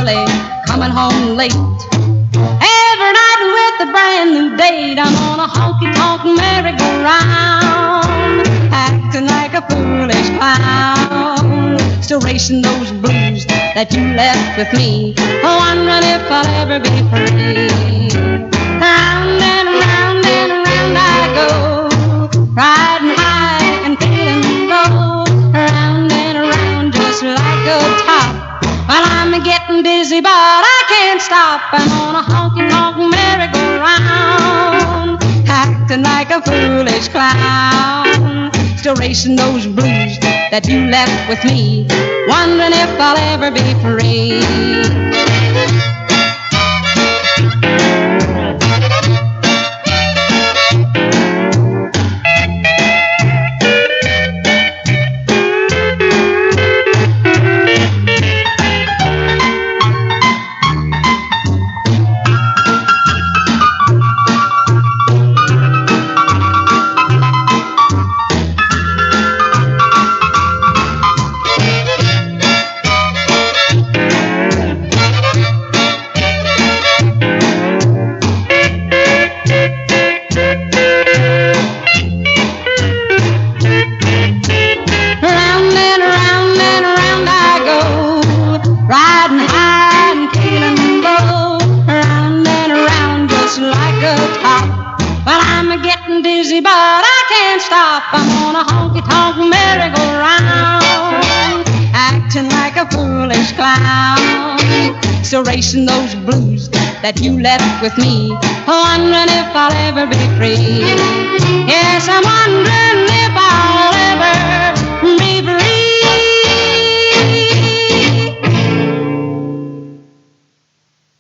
early, coming home late. Every night with a brand new date, I'm on a honky-tonk merry-go-round, acting like a foolish clown, still racing those blues that you left with me, wondering if I'll ever be free. Round and around I go, riding high and feeling low, round and around just like a top. Well, I'm getting dizzy, but I can't stop. I'm on a honky-tonk merry-go-round, acting like a foolish clown, still racing those blues that you left with me, wondering if I'll ever be free. Dizzy, but I can't stop. I'm on a honky-tonk merry-go-round, acting like a foolish clown, still racing those blues that you left with me, wondering if I'll ever be free. Yes, I'm wondering